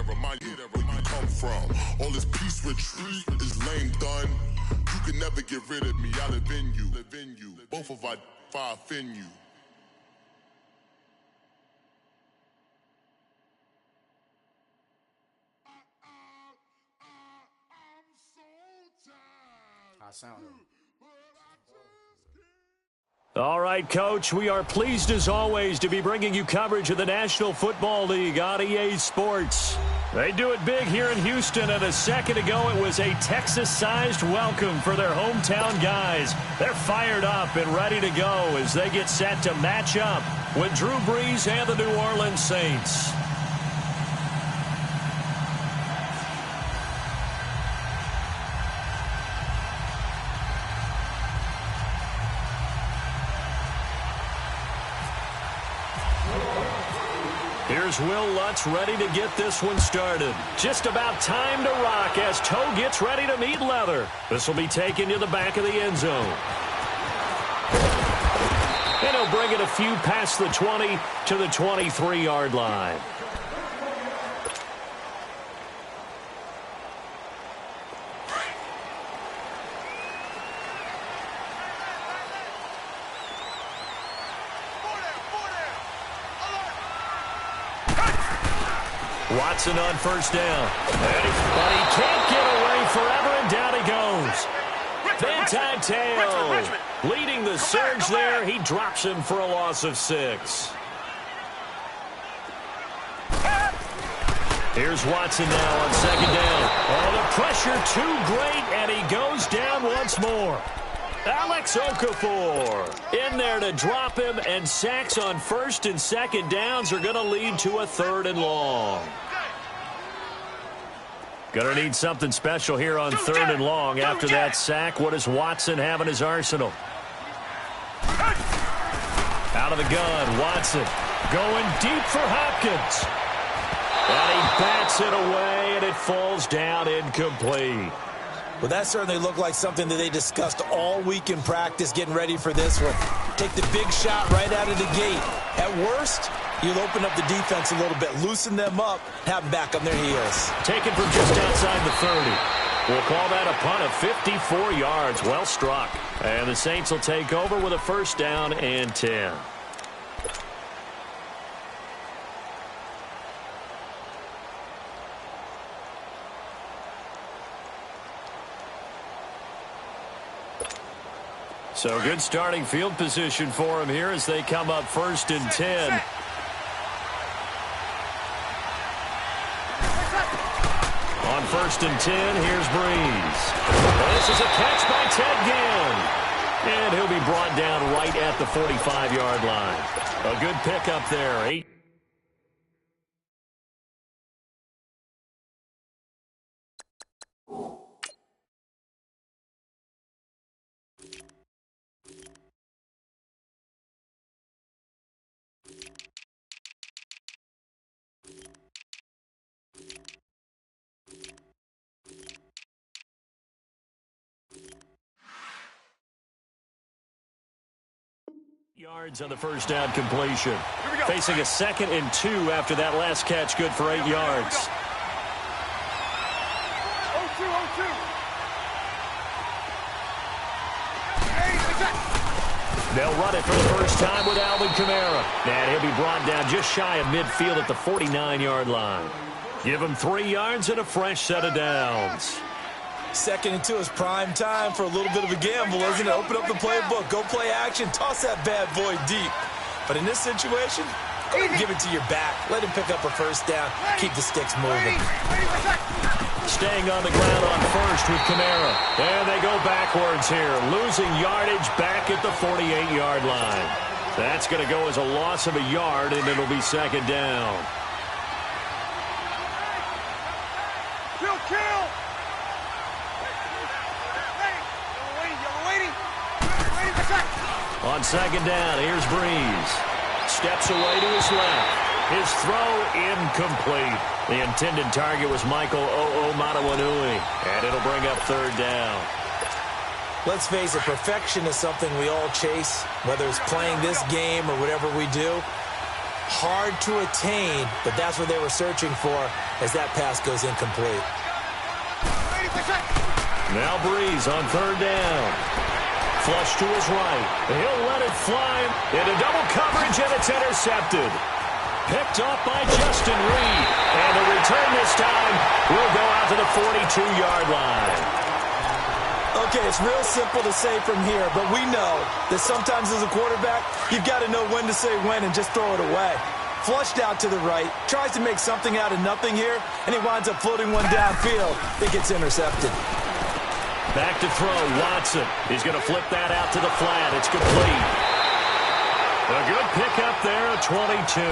remind you where you come from. All this peace retreat is lame done. You can never get rid of me, I live in you. Both of our fire in you. All right, Coach, we are pleased as always to be bringing you coverage of the National Football League on EA Sports. They do it big here in Houston, and a second ago it was a Texas-sized welcome for their hometown guys. They're fired up and ready to go as they get set to match up with Drew Brees and the New Orleans Saints. Here's Will Lutz ready to get this one started. Just about time to rock as Toe gets ready to meet leather. This will be taken to the back of the end zone. And he'll bring it a few past the 20 to the 23-yard line. Watson on first down. But he can't get away forever, and down he goes. Van Tail leading the surge there. He drops him for a loss of 6. Here's Watson now on second down. Oh, the pressure too great, and he goes down once more. Alex Okafor in there to drop him, and sacks on first and second downs are going to lead to a 3rd and long. Going to need something special here on 3rd and long after that sack. What does Watson have in his arsenal? Out of the gun, Watson going deep for Hopkins. And he bats it away, and it falls down incomplete. Well, that certainly looked like something that they discussed all week in practice, getting ready for this one. Take the big shot right out of the gate. At worst, you'll open up the defense a little bit, loosen them up, have them back on their heels. Taken from just outside the 30. We'll call that a punt of 54 yards. Well struck. And the Saints will take over with a first down and 10. So good starting field position for him here as they come up 1st and 10. On 1st and 10, here's Brees. This is a catch by Ted Ginn. And he'll be brought down right at the 45-yard line. A good pickup there. 8. Yards on the first down completion. Facing a 2nd and 2 after that last catch, good for 8 yards. 0-2. They'll run it for the first time with Alvin Kamara. And he'll be brought down just shy of midfield at the 49-yard line. Give him 3 yards and a fresh set of downs. 2nd and 2 is prime time for a little bit of a gamble, isn't it? Open up the playbook, go play action, toss that bad boy deep. But in this situation, go ahead and give it to your back. Let him pick up a first down. Keep the sticks moving. Staying on the ground on first with Kamara. And they go backwards here, losing yardage back at the 48-yard line. That's going to go as a loss of a yard, and it'll be 2nd down. Kill! On 2nd down, here's Brees. Steps away to his left. His throw incomplete. The intended target was Michael O'Matawanui, and it'll bring up 3rd down. Let's face it, perfection is something we all chase, whether it's playing this game or whatever we do. Hard to attain, but that's what they were searching for as that pass goes incomplete. Now Breeze on third down. Flush to his right. He'll let it fly into double coverage, and it's intercepted. Picked off by Justin Reed. And the return this time will go out to the 42-yard line. Okay, it's real simple to say from here, but we know that sometimes as a quarterback, you've got to know when to say when and just throw it away. Flushed out to the right, tries to make something out of nothing here, and he winds up floating one downfield. It gets intercepted. Back to throw, Watson. He's going to flip that out to the flat. It's complete. A good pickup there, a 22.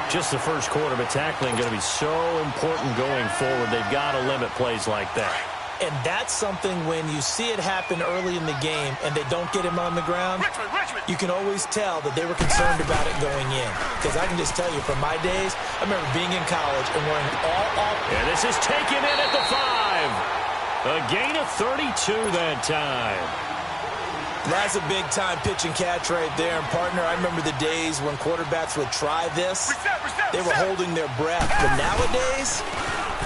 Just the first quarter, but tackling going to be so important going forward. They've got to limit plays like that. And that's something when you see it happen early in the game and they don't get him on the ground, you can always tell that they were concerned about it going in. Because I can just tell you from my days, I remember being in college and wearing all off. And this is taken in at the 5. A gain of 32 that time. That's a big-time pitch and catch right there. And, partner, I remember the days when quarterbacks would try this. They were holding their breath. But nowadays,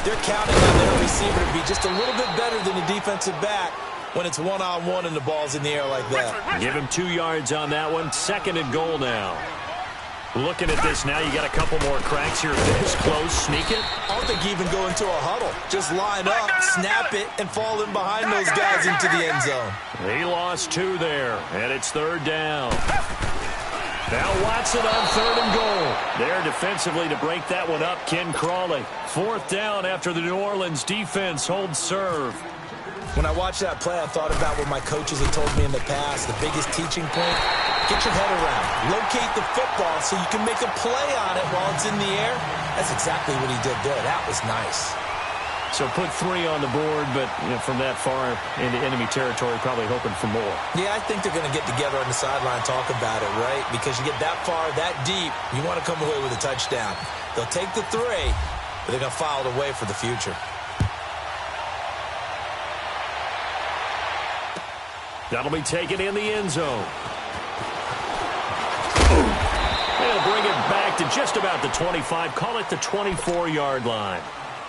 they're counting on their receiver to be just a little bit better than the defensive back when it's one-on-one and the ball's in the air like that. Give him 2 yards on that one. 2nd and goal now. Looking at this now, you got a couple more cracks here. This close, sneak it. I don't think you even go into a huddle. Just line up, snap it, and fall in behind those guys into the end zone. He lost 2 there, and it's 3rd down. Now Watson on 3rd and goal. There defensively to break that one up, Ken Crawley. 4th down after the New Orleans defense holds serve. When I watched that play, I thought about what my coaches had told me in the past. The biggest teaching point, get your head around. Locate the football so you can make a play on it while it's in the air. That's exactly what he did there. That was nice. So put 3 on the board, but from that far into enemy territory, probably hoping for more. Yeah, I think they're going to get together on the sideline and talk about it, right? Because you get that far, that deep, you want to come away with a touchdown. They'll take the 3, but they're going to file it away for the future. That'll be taken in the end zone. They'll bring it back to just about the 25. Call it the 24-yard line.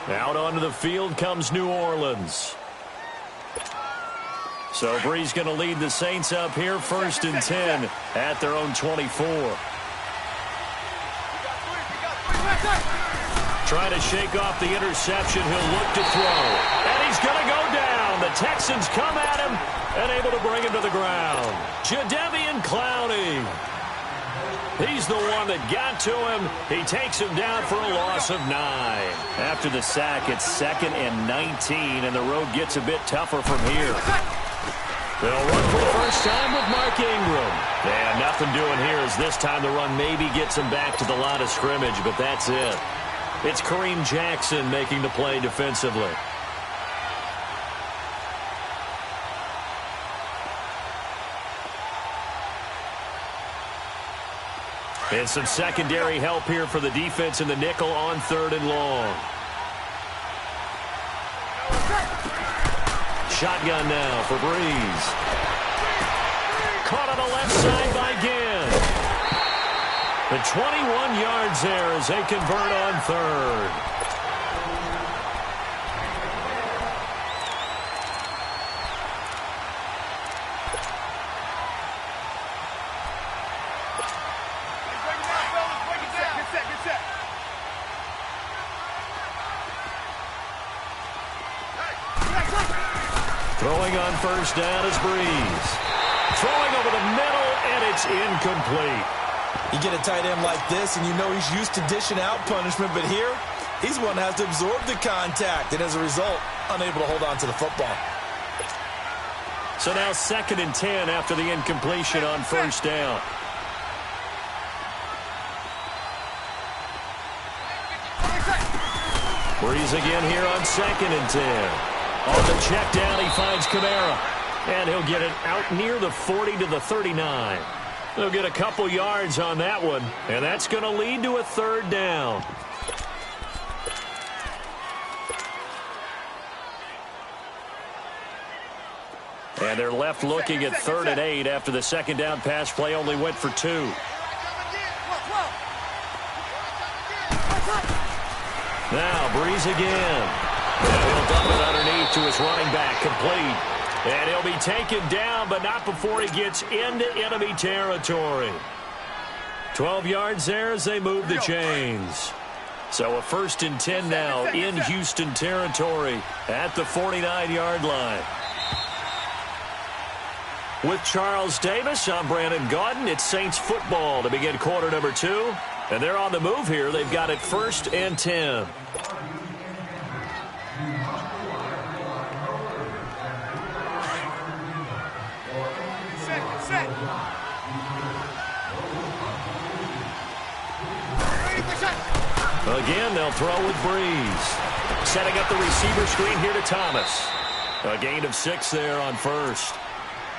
Out onto the field comes New Orleans. So Bree's going to lead the Saints up here, 1st and 10 at their own 24. Trying to shake off the interception. He'll look to throw. And he's going to go down. The Texans come at him and able to bring him to the ground. Jadeveon Clowney. He's the one that got to him. He takes him down for a loss of 9. After the sack, it's 2nd and 19, and the road gets a bit tougher from here. They'll run for the first time with Mark Ingram. And nothing doing here as this time the run maybe gets him back to the line of scrimmage, but that's it. It's Kareem Jackson making the play defensively. And some secondary help here for the defense in the nickel on 3rd and long. Shotgun now for Breeze. Caught on the left side by Ginn. The 21 yards there as they convert on 3rd. Throwing on 1st down is Breeze. Throwing over the middle, and it's incomplete. You get a tight end like this, and you know he's used to dishing out punishment, but here, he's one that has to absorb the contact, and as a result, unable to hold on to the football. So now 2nd and 10 after the incompletion on 1st down. Breeze again here on 2nd and 10. On the check down, he finds Kamara. And he'll get it out near the 40 to the 39. He'll get a couple yards on that one. And that's going to lead to a 3rd down. And they're left looking at 3rd and 8 after the 2nd down pass play only went for 2. Now Breeze again. And he'll dump it underneath to his running back, complete. And he'll be taken down, but not before he gets into enemy territory. 12 yards there as they move the chains. So a 1st and 10 now in Houston territory at the 49-yard line. With Charles Davis, I'm Brandon Gaudin. It's Saints football to begin quarter number 2. And they're on the move here. They've got it 1st and 10. Again, they'll throw with Breeze. Setting up the receiver screen here to Thomas. A gain of 6 there on 1st.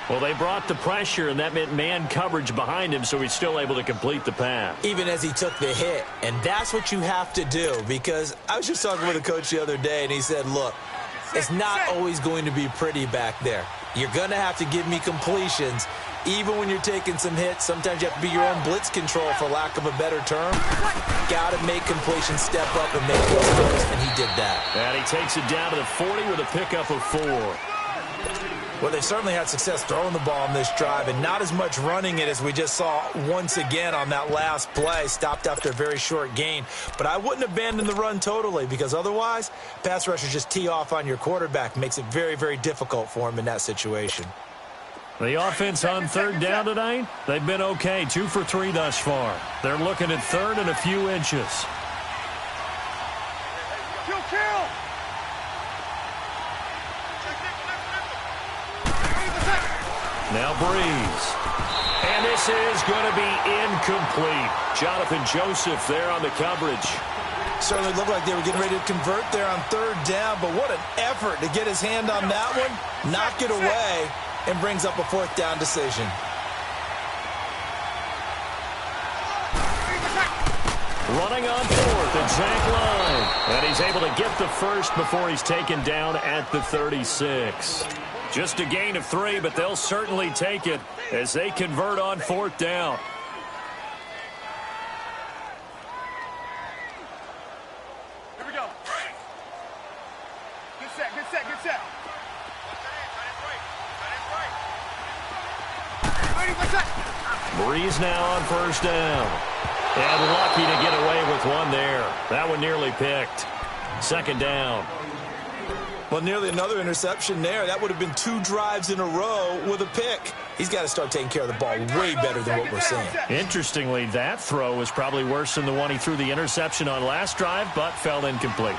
Well, they brought the pressure, and that meant man coverage behind him, so he's still able to complete the pass. Even as he took the hit. And that's what you have to do, because I was just talking with a coach the other day, and he said, look, it's not always going to be pretty back there. You're going to have to give me completions. Even when you're taking some hits, sometimes you have to be your own blitz control, for lack of a better term. Got to make completions step up and make those throws, and he did that. And he takes it down to the 40 with a pickup of 4. Well, they certainly had success throwing the ball on this drive, and not as much running it as we just saw once again on that last play. Stopped after a very short gain. But I wouldn't abandon the run totally, because otherwise, pass rushers just tee off on your quarterback. Makes it very, very difficult for him in that situation. The offense on 3rd down tonight, they've been okay. 2 for 3 thus far. They're looking at 3rd and a few inches. Kill! Now Breeze. And this is going to be incomplete. Jonathan Joseph there on the coverage. Certainly looked like they were getting ready to convert there on 3rd down, but what an effort to get his hand on that one, knock it away, and brings up a 4th down decision. Running on 4th, exact line. And he's able to get the 1st before he's taken down at the 36. Just a gain of 3, but they'll certainly take it as they convert on 4th down. Here we go. Good set, good set, good set. Breeze now on 1st down. And lucky to get away with one there. That one nearly picked. 2nd down. Well, nearly another interception there. That would have been 2 drives in a row with a pick. He's got to start taking care of the ball way better than what we're seeing. Interestingly, that throw was probably worse than the one he threw the interception on last drive, but fell incomplete.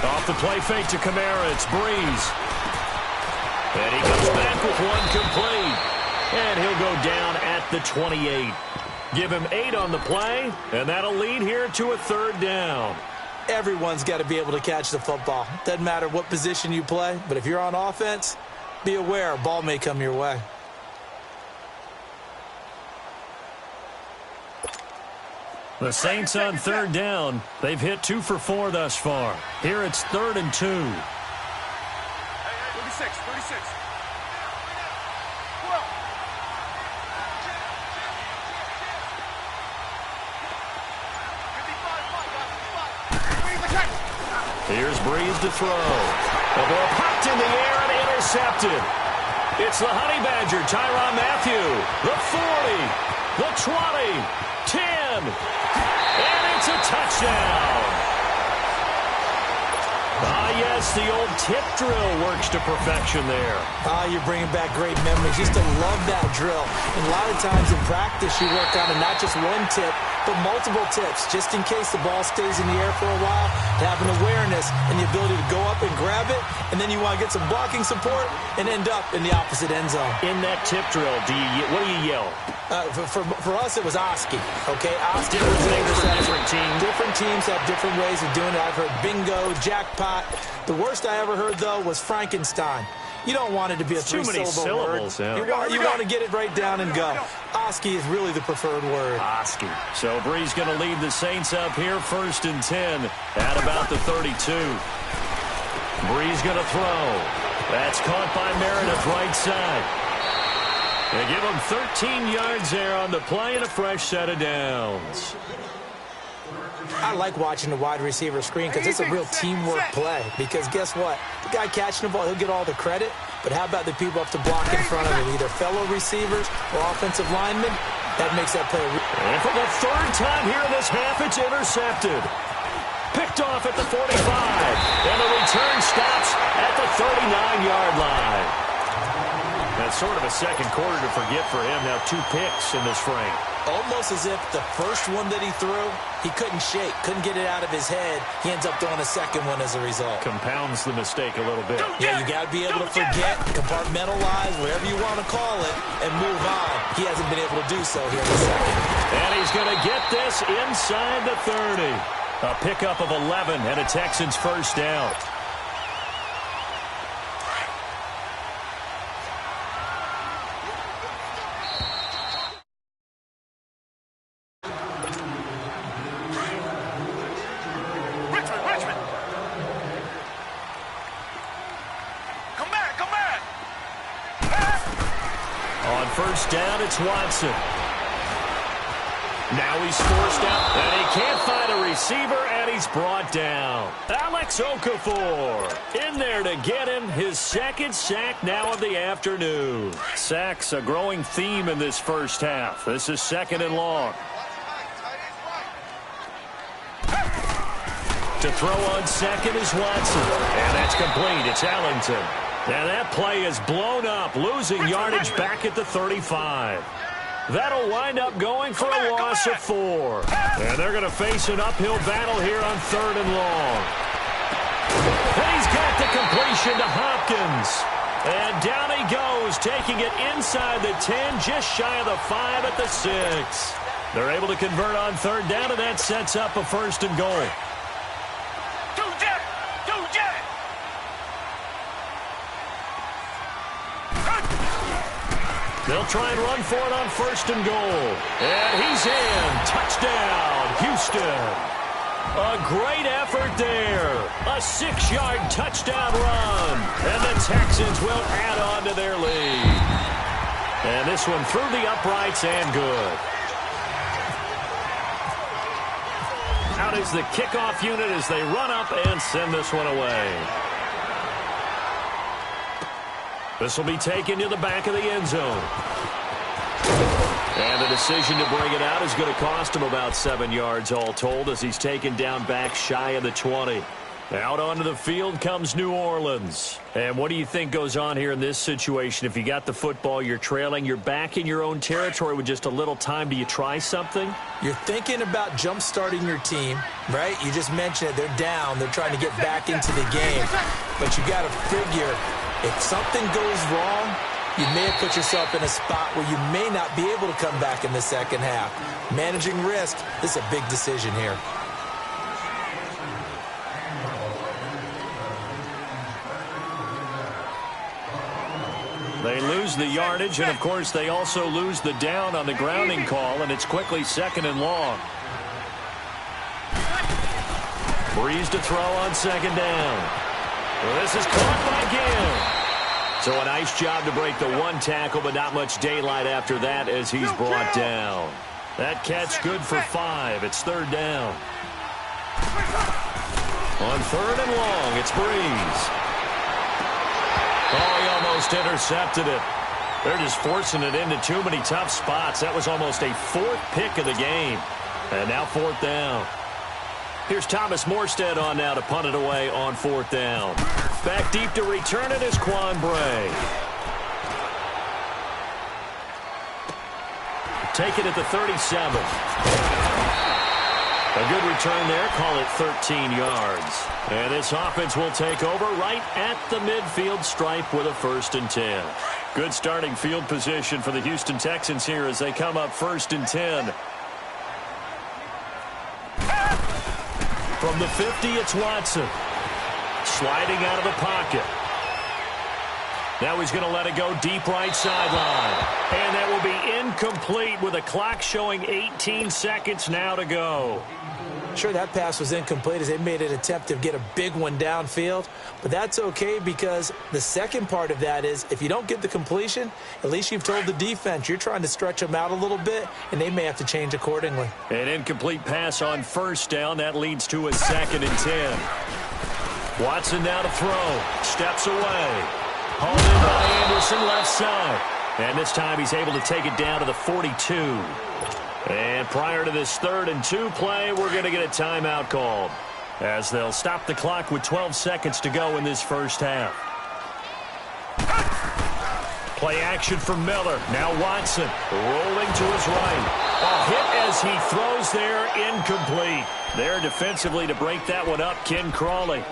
Off the play fake to Kamara, it's Breeze. And he comes back with one complete. And he'll go down at the 28. Give him 8 on the play, and that'll lead here to a 3rd down. Everyone's got to be able to catch the football. Doesn't matter what position you play, but if you're on offense, be aware a ball may come your way. The Saints on 3rd down. They've hit 2 for 4 thus far. Here it's 3rd and 2. 36. Here's Breeze to throw. The ball popped in the air and intercepted. It's the Honey Badger, Tyrann Mathieu. The 40, the 20, 10, and it's a touchdown. Ah, yes, the old tip drill works to perfection there. Ah, you're bringing back great memories. Used to love that drill. And a lot of times in practice, you work on it, not just one tip, but multiple tips, just in case the ball stays in the air for a while, to have an awareness and the ability to go up and grab it, and then you want to get some blocking support and end up in the opposite end zone. In that tip drill, what do you yell? For us, it was Oski. Okay, Oski Different was things for different teams. Different teams have different ways of doing it. I've heard bingo, jackpot. The worst I ever heard, though, was Frankenstein. You don't want it to be a three-syllable word. Yeah. You want to get it right down and go. Oski is really the preferred word. Oski. So Breeze going to lead the Saints up here 1st and 10 at about the 32. Breeze going to throw. That's caught by Meredith right side. They give him 13 yards there on the play and a fresh set of downs. I like watching the wide receiver screen because it's a real teamwork play. Because guess what? The guy catching the ball, he'll get all the credit. But how about the people up to block in front of him, either fellow receivers or offensive linemen? That makes that play. And for the third time here in this half, it's intercepted. Picked off at the 45. And the return stops at the 39-yard line. That's sort of a second quarter to forget for him. Now 2 picks in this frame. Almost as if the first one that he threw, he couldn't shake, couldn't get it out of his head. He ends up throwing a second one as a result. Compounds the mistake a little bit. Yeah, you got to be able to forget, compartmentalize, whatever you want to call it, and move on. He hasn't been able to do so here in the second. And he's going to get this inside the 30. A pickup of 11 and a Texans first down. First down, it's Watson. Now he's forced out, and he can't find a receiver, and he's brought down. Alex Okafor in there to get him, his second sack now of the afternoon. Sacks a growing theme in this first half. This is second and long. To throw on second is Watson, and that's complete. It's Ellington. And that play is blown up, losing yardage back at the 35. That'll wind up going for a loss of 4. And they're going to face an uphill battle here on third and long. And he's got the completion to Hopkins. And down he goes, taking it inside the 10, just shy of the 5 at the 6. They're able to convert on third down, and that sets up a first and goal. They'll try and run for it on first and goal. And he's in. Touchdown, Houston. A great effort there. A 6-yard touchdown run. And the Texans will add on to their lead. And this one through the uprights and good. Out is the kickoff unit as they run up and send this one away. This will be taken to the back of the end zone. And the decision to bring it out is going to cost him about 7 yards all told as he's taken down back shy of the 20. Out onto the field comes New Orleans. And what do you think goes on here in this situation? If you got the football, you're trailing, you're back in your own territory with just a little time. Do you try something? You're thinking about jump-starting your team, right? You just mentioned it. They're down. They're trying to get back into the game. But you got to figure, if something goes wrong, you may have put yourself in a spot where you may not be able to come back in the second half. Managing risk, this is a big decision here. They lose the yardage, and, of course, they also lose the down on the grounding call, and it's quickly second and long. Breeze to throw on second down. Well, this is caught by Gill. So a nice job to break the one tackle, but not much daylight after that as he's brought down. That catch good for 5. It's third down. On third and long, it's Breeze. Oh, he almost intercepted it. They're just forcing it into too many tough spots. That was almost a 4th pick of the game. And now 4th down. Here's Thomas Morstead on now to punt it away on 4th down. Back deep to return it is Quan Bray. Take it at the 37. A good return there. Call it 13 yards. And this offense will take over right at the midfield stripe with a 1st and 10. Good starting field position for the Houston Texans here as they come up 1st and 10. From the 50, it's Watson. Sliding out of the pocket. Now he's going to let it go deep right sideline. And that will be incomplete with a clock showing 18 seconds now to go. Sure, that pass was incomplete as they made an attempt to get a big one downfield, but that's okay because the second part of that is if you don't get the completion, at least you've told the defense you're trying to stretch them out a little bit, and they may have to change accordingly. An incomplete pass on first down. That leads to a 2nd and 10. Watson now to throw. Steps away. Hauled in by Anderson, left side. And this time he's able to take it down to the 42. And prior to this 3rd and 2 play, we're going to get a timeout called as they'll stop the clock with 12 seconds to go in this first half. Play action from Miller. Now Watson rolling to his right. A hit as he throws there, incomplete. There defensively to break that one up, Ken Crawley.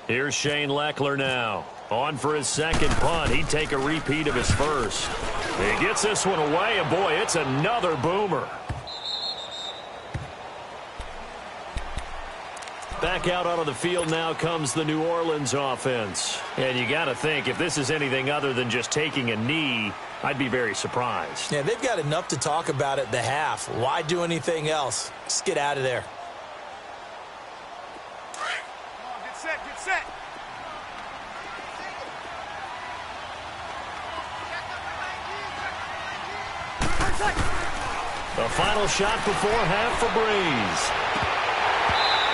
Here's Shane Leckler now. On for his second punt. He'd take a repeat of his first. He gets this one away, and boy, it's another boomer. Back out onto the field now comes the New Orleans offense. And you got to think, if this is anything other than just taking a knee, I'd be very surprised. Yeah, they've got enough to talk about at the half. Why do anything else? Just get out of there. The final shot before half for Breeze.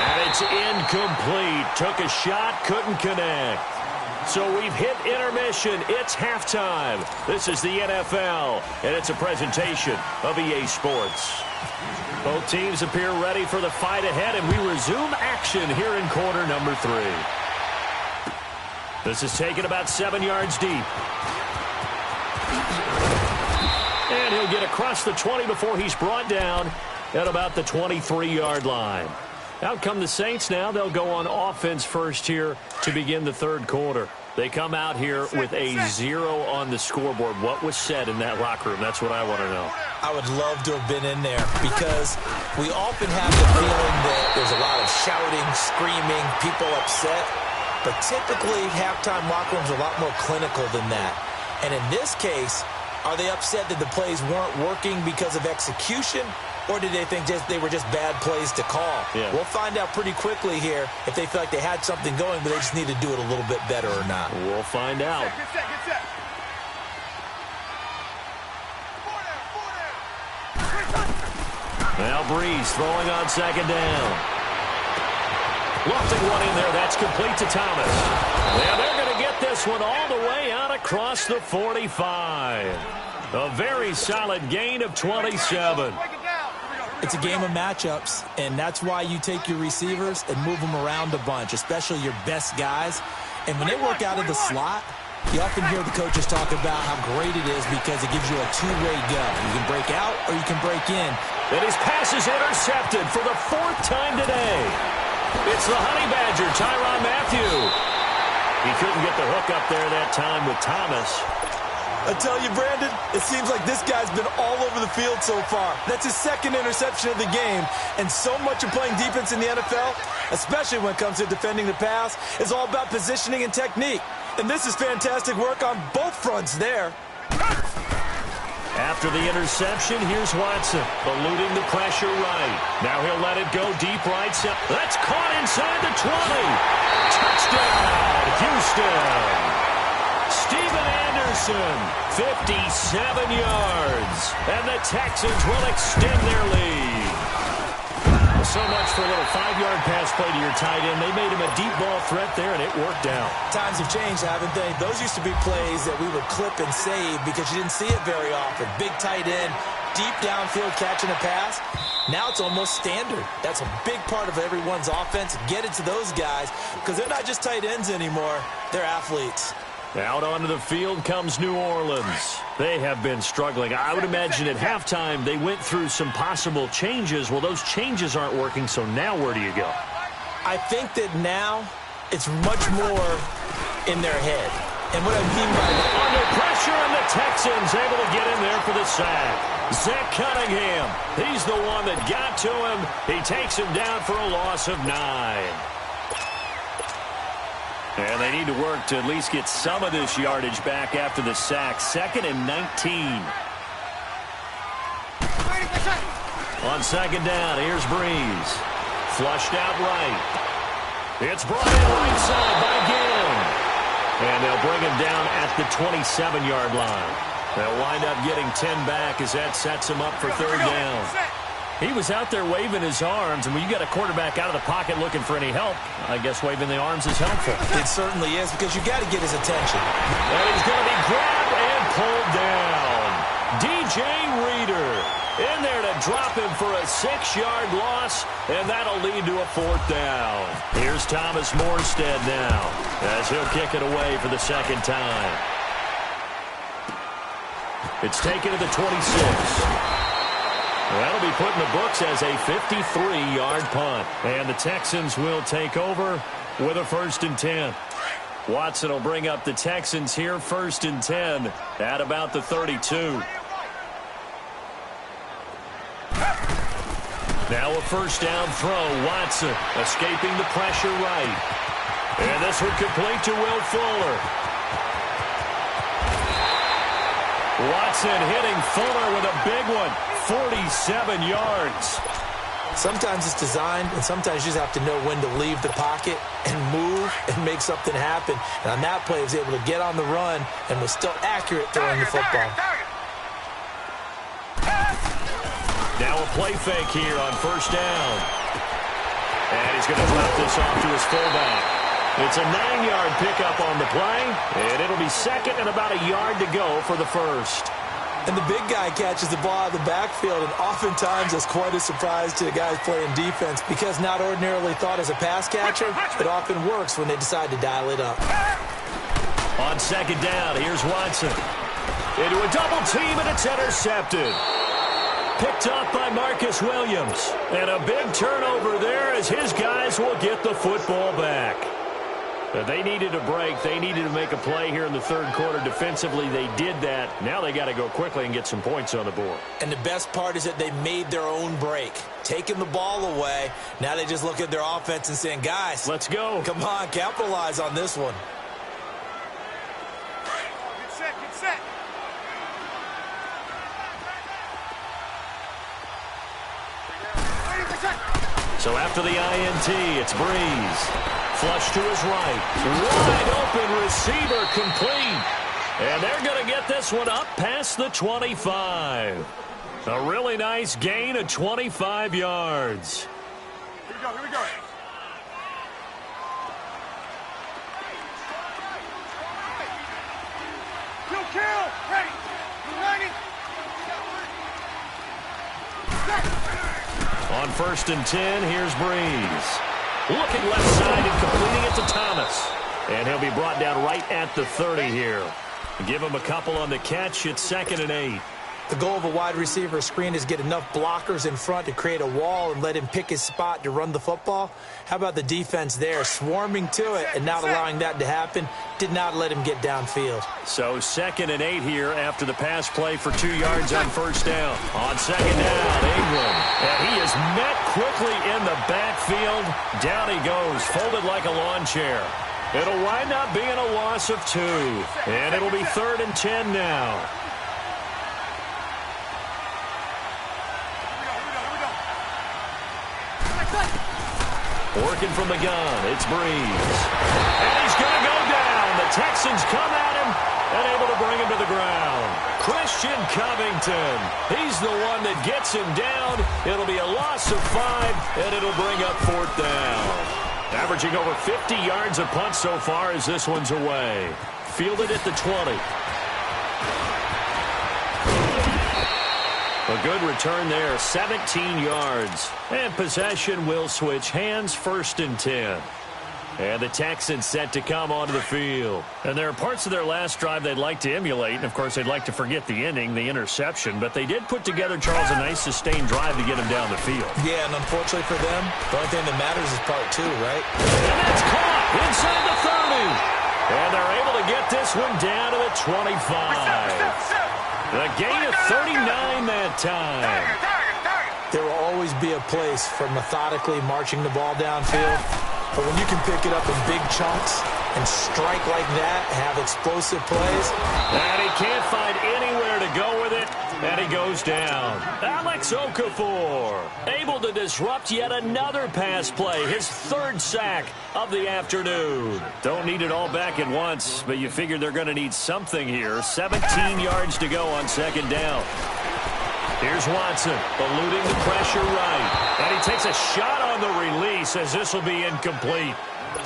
And it's incomplete. Took a shot, couldn't connect. So we've hit intermission. It's halftime. This is the NFL, and it's a presentation of EA Sports. Both teams appear ready for the fight ahead, and we resume action here in quarter number 3. This is taken about 7 yards deep. And he'll get across the 20 before he's brought down at about the 23-yard line. Out come the Saints now. They'll go on offense first here to begin the 3rd quarter. They come out here with a 0 on the scoreboard. What was said in that locker room? That's what I want to know. I would love to have been in there because we often have the feeling that there's a lot of shouting, screaming, people upset. But typically, halftime locker rooms are a lot more clinical than that. And in this case, are they upset that the plays weren't working because of execution, or did they think they were just bad plays to call? Yeah. We'll find out pretty quickly here if they feel like they had something going, but they just need to do it a little bit better or not. We'll find out. Get set. Now Breeze throwing on 2nd down. Lofting one in there. That's complete to Thomas. And they're going to get this one all the way out across the 45. A very solid gain of 27. It's a game of matchups, and that's why you take your receivers and move them around a bunch, especially your best guys. And when they work out of the slot, you often hear the coaches talk about how great it is because it gives you a two-way go. You can break out or you can break in. And his pass is intercepted for the 4th time today. It's the Honey Badger, Tyrann Mathieu. He couldn't get the hook up there that time with Thomas. I tell you, Brandon, it seems like this guy's been all over the field so far. That's his 2nd interception of the game. And so much of playing defense in the NFL, especially when it comes to defending the pass, is all about positioning and technique. And this is fantastic work on both fronts there. After the interception, here's Watson, eluding the pressure right. Now he'll let it go deep right side. That's caught inside the 20. Touchdown, Houston. Stephen Anderson, 57 yards. And the Texans will extend their lead. So much for a little 5-yard pass play to your tight end. They made him a deep ball threat there, and it worked out. Times have changed, haven't they? Those used to be plays that we would clip and save because you didn't see it very often. Big tight end, deep downfield catching a pass. Now it's almost standard. That's a big part of everyone's offense. Get it to those guys because they're not just tight ends anymore. They're athletes. Out onto the field comes New Orleans. They have been struggling. I would imagine at halftime they went through some possible changes. Well, those changes aren't working, so now where do you go? I think that now it's much more in their head. And what I mean by that... Under pressure, and the Texans able to get in there for the sack. Zach Cunningham, he's the one that got to him. He takes him down for a loss of 9. And they need to work to at least get some of this yardage back after the sack. 2nd and 19. On 2nd down, here's Breeze. Flushed out right. It's brought in right side by Ginn. And they'll bring him down at the 27-yard line. They'll wind up getting 10 back as that sets him up for 3rd down. He was out there waving his arms, and when you got a quarterback out of the pocket looking for any help, I guess waving the arms is helpful. It certainly is, because you got to get his attention. And he's going to be grabbed and pulled down. DJ Reader in there to drop him for a 6-yard loss, and that'll lead to a 4th down. Here's Thomas Morstead now, as he'll kick it away for the 2nd time. It's taken to the 26. That'll be put in the books as a 53-yard punt. And the Texans will take over with a 1st and 10. Watson will bring up the Texans here, 1st and 10 at about the 32. Now a 1st down throw. Watson escaping the pressure right. And this one complete to Will Fuller. Watson hitting Fuller with a big one. 47 yards. Sometimes it's designed, and sometimes you just have to know when to leave the pocket and move and make something happen. And on that play, he was able to get on the run and was still accurate throwing the football. Now a play fake here on 1st down. And he's going to drop this off to his fullback. It's a 9-yard pickup on the play, and it'll be 2nd and about a yard to go for the 1st. And the big guy catches the ball out of the backfield, and oftentimes that's quite a surprise to the guys playing defense, because not ordinarily thought as a pass catcher, it often works when they decide to dial it up. On 2nd down, here's Watson. Into a double team, and it's intercepted. Picked off by Marcus Williams. And a big turnover there as his guys will get the football back. They needed a break. They needed to make a play here in the 3rd quarter. Defensively, they did that. Now they got to go quickly and get some points on the board. And the best part is that they made their own break, taking the ball away. Now they just look at their offense and saying, guys, let's go. Come on, capitalize on this one. Get set, get set. So after the INT, it's Breeze. Flush to his right. Wide open receiver complete. And they're going to get this one up past the 25. A really nice gain of 25 yards. Here we go, here we go. Kill. Ready. Ready. On 1st and 10, here's Breeze. Looking left side and completing it to Thomas. And he'll be brought down right at the 30 here. Give him a couple on the catch. It's 2nd and 8. The goal of a wide receiver screen is get enough blockers in front to create a wall and let him pick his spot to run the football. How about the defense there, swarming to it and not allowing that to happen? Did not let him get downfield. So 2nd and 8 here after the pass play for 2 yards on 1st down. On 2nd down, Ingram. And he is met quickly in the backfield. Down he goes, folded like a lawn chair. It'll wind up being a loss of 2. And it'll be 3rd and 10 now. Working from the gun, it's Breeze. And he's going to go down. The Texans come at him and able to bring him to the ground. Christian Covington, he's the one that gets him down. It'll be a loss of 5, and it'll bring up 4th down. Averaging over 50 yards a punt so far as this one's away. Fielded at the 20. A good return there, 17 yards. And possession will switch hands, 1st and 10. And the Texans set to come onto the field. And there are parts of their last drive they'd like to emulate. And, of course, they'd like to forget the ending, the interception. But they did put together, Charles, a nice sustained drive to get him down the field. Yeah, and unfortunately for them, the only thing that matters is part 2, right? And that's caught inside the 30. And they're able to get this one down to the 25. A gain of 39 that time. There will always be a place for methodically marching the ball downfield. But when you can pick it up in big chunks and strike like that, have explosive plays. And he can't find anywhere to go with it, and he goes down. Alex Okafor able to disrupt yet another pass play, his third sack of the afternoon. Don't need it all back at once, but you figure they're going to need something here. 17 yards to go on second down. Here's Watson, eluding the pressure right. And he takes a shot on the release as this will be incomplete.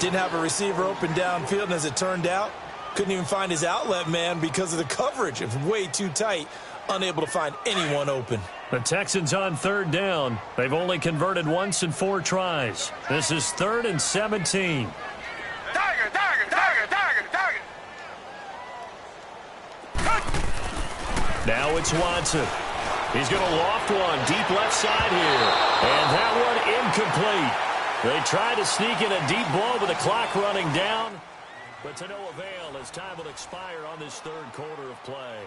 Didn't have a receiver open downfield, and as it turned out, couldn't even find his outlet man because of the coverage. It was way too tight, unable to find anyone open. The Texans on third down. They've only converted once in 4 tries. This is 3rd and 17. Target. Now it's Watson. He's going to loft one deep left side here. And that one incomplete. They tried to sneak in a deep ball with the clock running down. But to no avail as time will expire on this third quarter of play.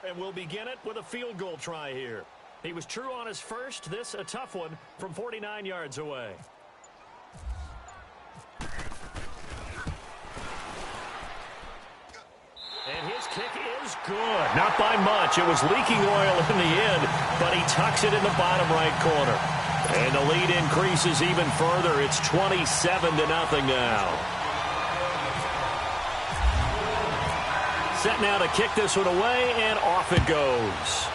And we'll begin it with a field goal try here. He was true on his first. This a tough one from 49 yards away. And his kick is good. Not by much. It was leaking oil in the end, but he tucks it in the bottom right corner. And the lead increases even further. It's 27-0 now. Set now to kick this one away, and off it goes.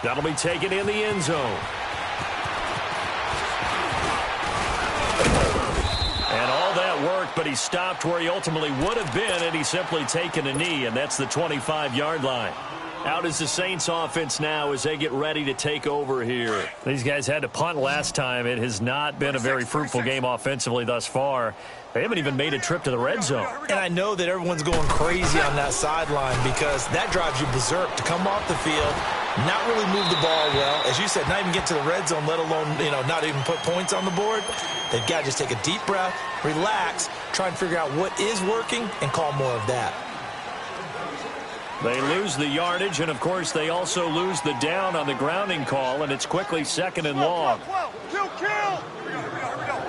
That'll be taken in the end zone. And all that worked, but he stopped where he ultimately would have been, and he's simply taken a knee, and that's the 25-yard line. Out is the Saints offense now as they get ready to take over here. These guys had to punt last time. It has not been a very fruitful game offensively thus far. They haven't even made a trip to the red zone. And I know that everyone's going crazy on that sideline because that drives you berserk to come off the field, not really move the ball well. As you said, not even get to the red zone, let alone, not even put points on the board. They've got to just take a deep breath, relax, try and figure out what is working, and call more of that. They lose the yardage, and, of course, they also lose the down on the grounding call, and it's quickly 2nd and long. Kill. Here we go.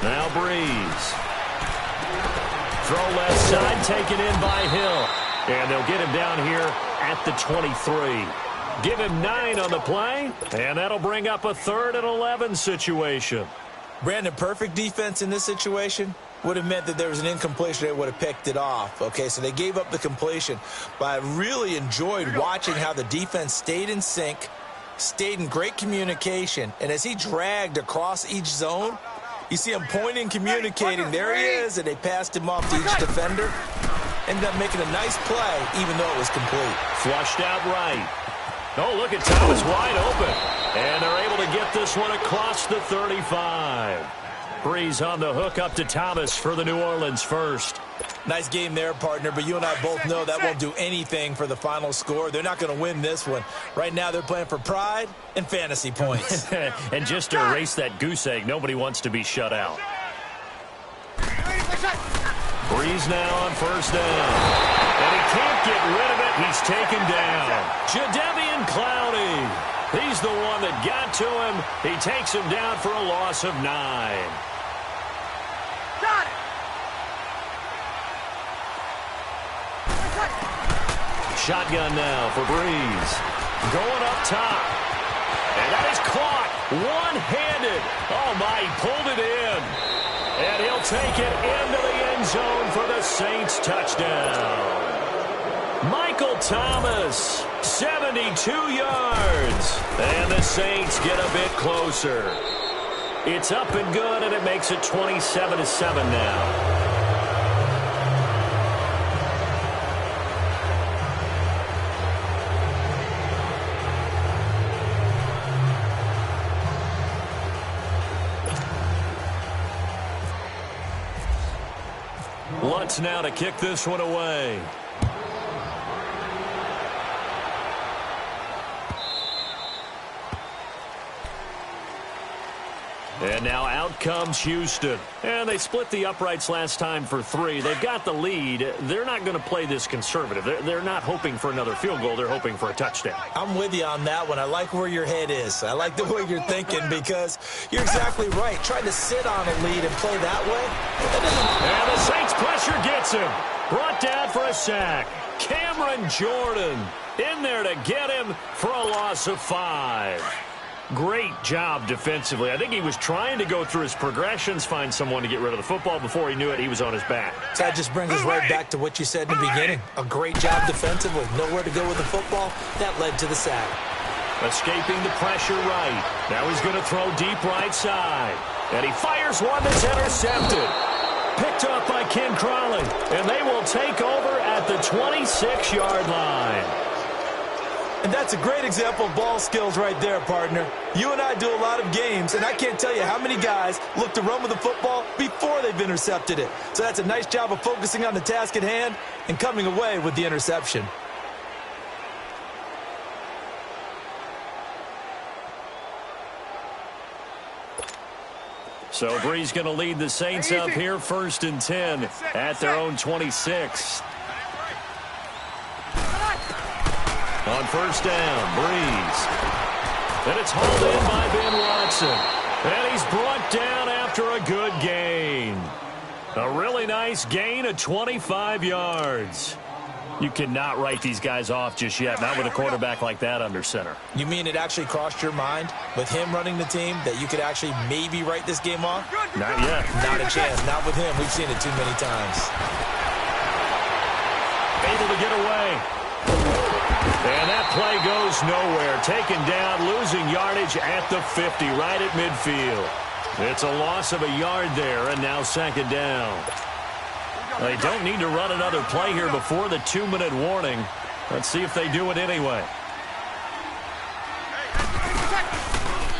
Now Breeze. Throw left side, taken in by Hill. And they'll get him down here at the 23. Give him 9 on the play, and that'll bring up a 3rd and 11 situation. Brandon, perfect defense in this situation would have meant that there was an incompletion. They would have picked it off. Okay, so they gave up the completion. But I really enjoyed watching how the defense stayed in sync, stayed in great communication. And as he dragged across each zone, you see him pointing, communicating. There he is, and they passed him off to each defender. Ended up making a nice play, even though it was complete. Flushed out right. Oh, look at Thomas wide open. And they're able to get this one across the 35. Breeze on the hook up to Thomas for the New Orleans first. Nice game there, partner, but you and I both know that won't do anything for the final score. They're not going to win this one. Right now, they're playing for pride and fantasy points. And just to erase that goose egg, nobody wants to be shut out. Breeze now on first down. And he can't get rid of it. He's taken down. Jadeveon Clowney. He's the one that got to him. He takes him down for a loss of 9. Got it. Shotgun now for Breeze. Going up top. And that is caught one-handed. Oh, my, he pulled it in. And he'll take it into the end zone for the Saints touchdown. Michael Thomas, 72 yards. And the Saints get a bit closer. It's up and good, and it makes it 27-7 now. Lutz now to kick this one away. And now out comes Houston. And they split the uprights last time for 3. They've got the lead. They're not going to play this conservative. They're not hoping for another field goal. They're hoping for a touchdown. I'm with you on that one. I like where your head is. I like the way you're thinking because you're exactly right. Trying to sit on a lead and play that way. And the Saints pressure gets him. Brought down for a sack. Cameron Jordan in there to get him for a loss of 5. Great job defensively. I think he was trying to go through his progressions, find someone to get rid of the football. Before he knew it, he was on his back. So that just brings us right back to what you said in the beginning. A great job defensively. Nowhere to go with the football. That led to the sack. Escaping the pressure right. Now he's going to throw deep right side. And he fires one that's intercepted. Picked up by Ken Crawley. And they will take over at the 26-yard line. And that's a great example of ball skills right there, partner. You and I do a lot of games, and I can't tell you how many guys look to run with the football before they've intercepted it. So that's a nice job of focusing on the task at hand and coming away with the interception. So Brees going to lead the Saints up here 1st and 10 at their own 26. On 1st down, Brees. And it's hauled in by Ben Watson. And he's brought down after a good gain. A really nice gain of 25 yards. You cannot write these guys off just yet, not with a quarterback like that under center. You mean it actually crossed your mind with him running the team that you could actually maybe write this game off? Not yet. Not a chance. Not with him. We've seen it too many times. Able to get away. And that play goes nowhere. Taken down, losing yardage at the 50, right at midfield. It's a loss of a yard there, and now 2nd down. They don't need to run another play here before the 2-minute warning. Let's see if they do it anyway.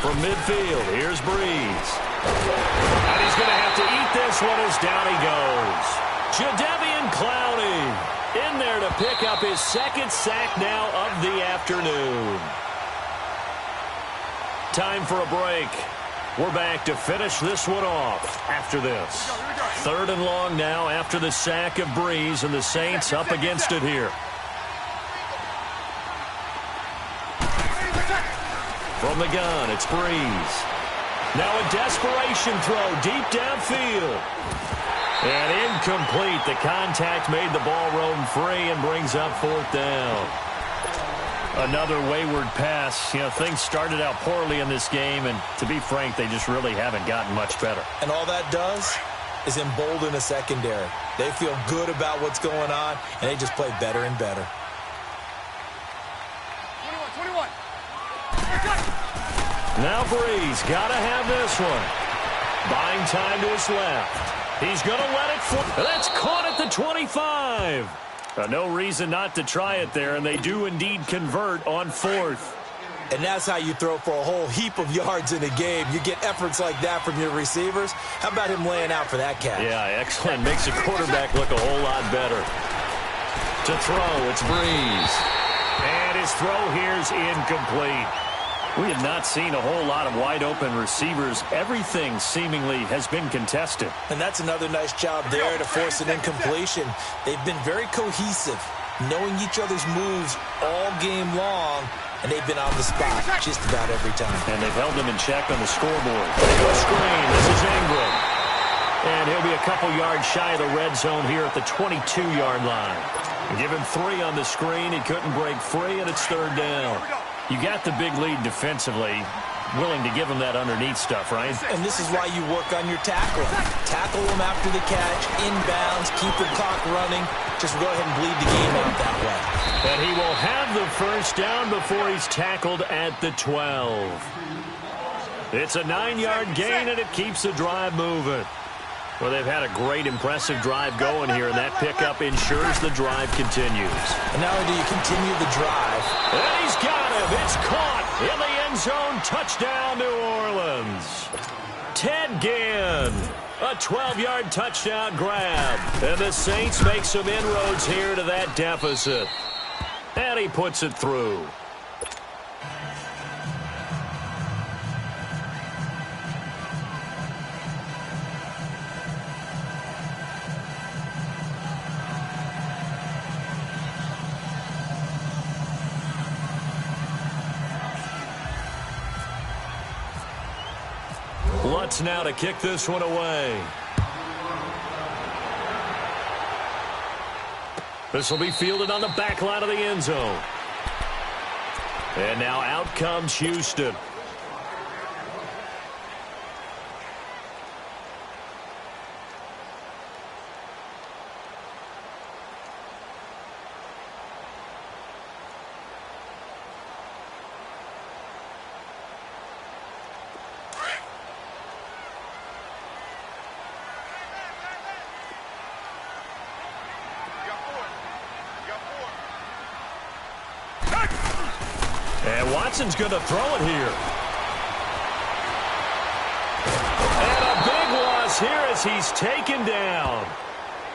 From midfield, here's Brees. And he's going to have to eat this one as down he goes. Jadeveon Clowney in there to pick up his 2nd sack now of the afternoon. Time for a break. We're back to finish this one off after this. 3rd and long now after the sack of Brees, and the Saints up against it here. From the gun, it's Brees. Now a desperation throw deep downfield. And incomplete. The contact made the ball roam free and brings up 4th down. Another wayward pass. You know, things started out poorly in this game, and to be frank, they just really haven't gotten much better. And all that does is embolden the secondary. They feel good about what's going on, and they just play better and better. 21. Now Brees got to have this one. Buying time to his left. He's going to let it fly. That's caught at the 25. No reason not to try it there, and they do indeed convert on 4th. And that's how you throw for a whole heap of yards in a game. You get efforts like that from your receivers. How about him laying out for that catch? Yeah, excellent. Makes the quarterback look a whole lot better. To throw, it's Brees. And his throw here's incomplete. We have not seen a whole lot of wide-open receivers. Everything seemingly has been contested. And that's another nice job there to force an incompletion. They've been very cohesive, knowing each other's moves all game long, and they've been on the spot just about every time. And they've held them in check on the scoreboard. They go screen. This is Ingram. And he'll be a couple yards shy of the red zone here at the 22-yard line. Give him 3 on the screen. He couldn't break free, and it's 3rd down. You got the big lead defensively, willing to give him that underneath stuff, right? And this is why you work on your tackling. Tackle them after the catch, inbounds, keep the clock running. Just go ahead and bleed the game out that way. And he will have the 1st down before he's tackled at the 12. It's a 9-yard gain, and it keeps the drive moving. Well, they've had a great, impressive drive going here, and that pickup ensures the drive continues. And not only do you continue the drive. And he's got him. It's caught in the end zone. Touchdown, New Orleans. Ted Ginn A 12-yard touchdown grab. And the Saints make some inroads here to that deficit. And he puts it through. Lutz now to kick this one away. This will be fielded on the back line of the end zone. And now out comes Houston. And Watson's going to throw it here. And a big loss here as he's taken down.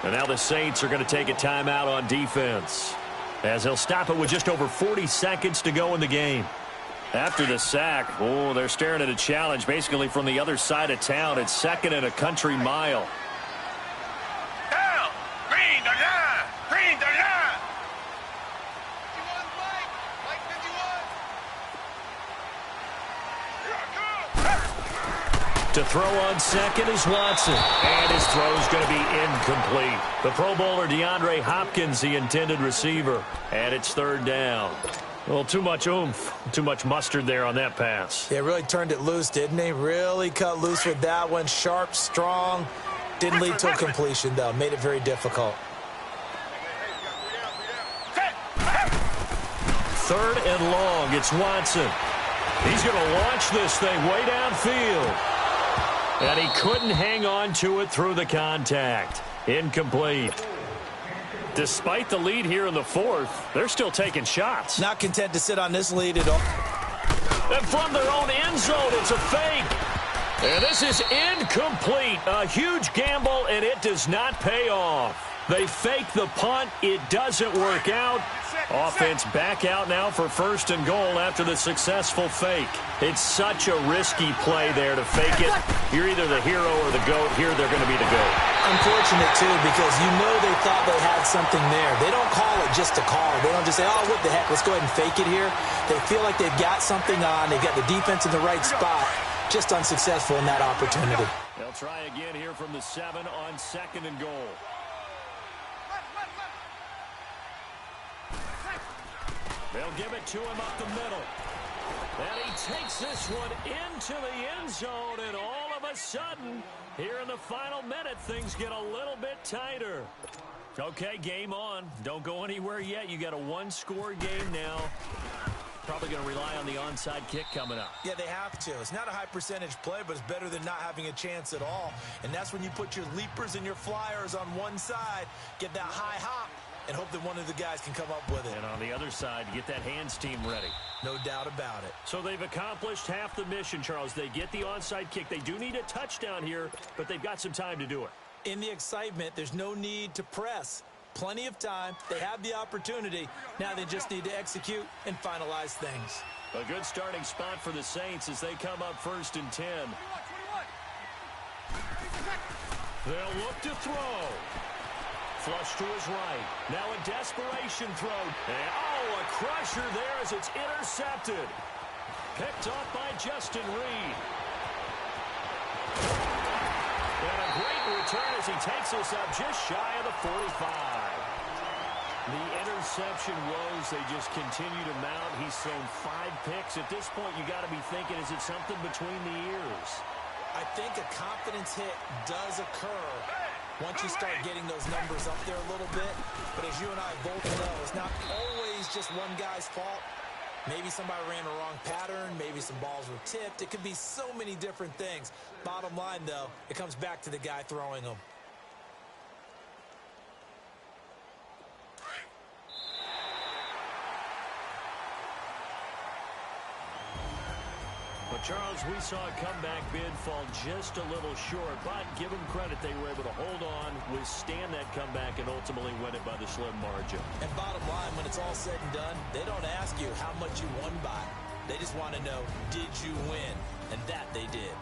And now the Saints are going to take a timeout on defense, as they'll stop it with just over 40 seconds to go in the game. After the sack, oh, they're staring at a challenge basically from the other side of town. It's second and a country mile. Down. Green, the line. Green, the line. 51 Mike 51. To throw on second is Watson. And his throw's going to be incomplete. The Pro Bowler DeAndre Hopkins, the intended receiver. And it's third down. Well, too much oomph, too much mustard there on that pass. Yeah, really turned it loose, didn't he? Really cut loose with that one. Sharp, strong. Didn't lead to a completion, though. Made it very difficult. Third and long. It's Watson. He's going to launch this thing way downfield. And he couldn't hang on to it through the contact. Incomplete. Despite the lead here in the fourth, they're still taking shots. Not content to sit on this lead at all. And from their own end zone, it's a fake. And this is incomplete. A huge gamble, and it does not pay off. They fake the punt. It doesn't work out. Offense back out now for first and goal after the successful fake. It's such a risky play there to fake it. You're either the hero or the GOAT. Here they're going to be the GOAT. Unfortunate, too, because you know they thought they had something there. They don't call it just to call. They don't just say, oh, what the heck, let's go ahead and fake it here. They feel like they've got something on. They've got the defense in the right spot. Just unsuccessful in that opportunity. They'll try again here from the 7 on second and goal. They'll give it to him up the middle. And he takes this one into the end zone, and all of a sudden, here in the final minute, things get a little bit tighter. Okay, game on. Don't go anywhere yet. You got a one-score game now. Probably going to rely on the onside kick coming up. Yeah, they have to. It's not a high-percentage play, but it's better than not having a chance at all. And that's when you put your leapers and your flyers on one side, get that high hop, and hope that one of the guys can come up with it. And on the other side, get that hands team ready. No doubt about it. So they've accomplished half the mission, Charles. They get the onside kick. They do need a touchdown here, but they've got some time to do it. In the excitement, there's no need to press. Plenty of time. They have the opportunity. Now they just need to execute and finalize things. A good starting spot for the Saints as they come up first and 10. They'll look to throw. Flush to his right. Now a desperation throw. And, oh, a crusher there as it's intercepted. Picked off by Justin Reed. And a great return as he takes this up just shy of the 45. The interception woes, they just continue to mount. He's thrown 5 picks. At this point, you got to be thinking, is it something between the ears? I think a confidence hit does occur once you start getting those numbers up there a little bit. But as you and I both know, it's not always just one guy's fault. Maybe somebody ran a wrong pattern. Maybe some balls were tipped. It could be so many different things. Bottom line, though, it comes back to the guy throwing them. But Charles, we saw a comeback bid fall just a little short, but give them credit, they were able to hold on, withstand that comeback, and ultimately win it by the slim margin. And bottom line, when it's all said and done, they don't ask you how much you won by. They just want to know, did you win? And that they did.